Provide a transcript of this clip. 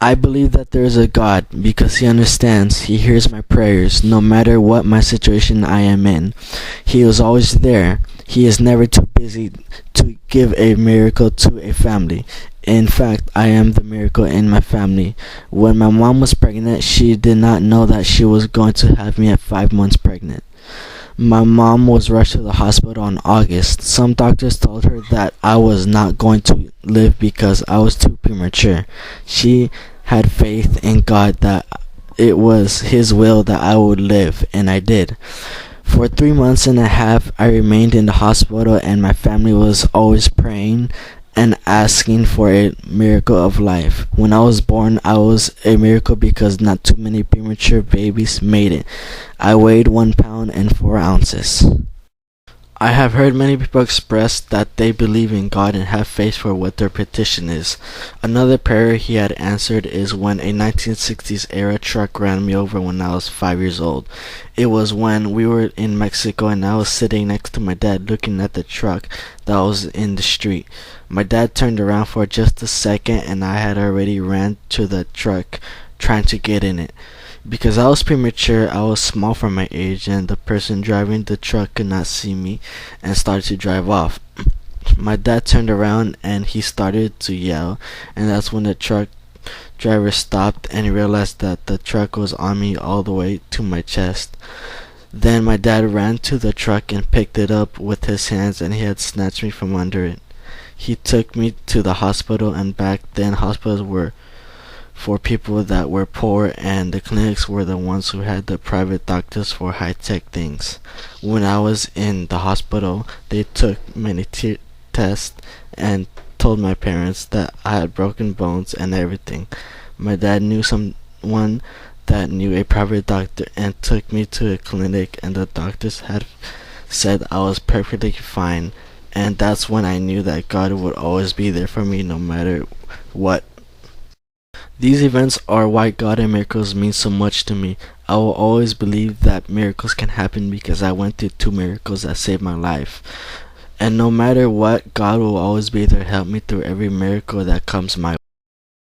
I believe that there is a God because He understands. He hears my prayers no matter what my situation I am in. He is always there. He is never too busy to give a miracle to a family. In fact, I am the miracle in my family. When my mom was pregnant, she did not know that she was going to have me at 5 months pregnant. My mom was rushed to the hospital in August. Some doctors told her that I was not going to live because I was too premature. She had faith in God that it was His will that I would live, and I did. For 3 months and a half, I remained in the hospital, and my family was always praying and asking for a miracle of life. When I was born, I was a miracle because not too many premature babies made it. I weighed 1 pound and 4 ounces. I have heard many people express that they believe in God and have faith for what their petition is. Another prayer he had answered is when a 1960s era truck ran me over when I was 5 years old. It was when we were in Mexico and I was sitting next to my dad looking at the truck that was in the street. My dad turned around for just a second and I had already ran to the truck trying to get in it. Because I was premature, I was small for my age, and the person driving the truck could not see me and started to drive off. My dad turned around and he started to yell, and that's when the truck driver stopped and realized that the truck was on me all the way to my chest. Then my dad ran to the truck and picked it up with his hands, and he had snatched me from under it. He took me to the hospital, and back then hospitals were for people that were poor, and the clinics were the ones who had the private doctors for high-tech things. When I was in the hospital, they took many tests and told my parents that I had broken bones and everything. My dad knew someone that knew a private doctor and took me to a clinic, and the doctors had said I was perfectly fine, and that's when I knew that God would always be there for me no matter what. These events are why God and miracles mean so much to me. I will always believe that miracles can happen because I went through 2 miracles that saved my life. And no matter what, God will always be there to help me through every miracle that comes my way.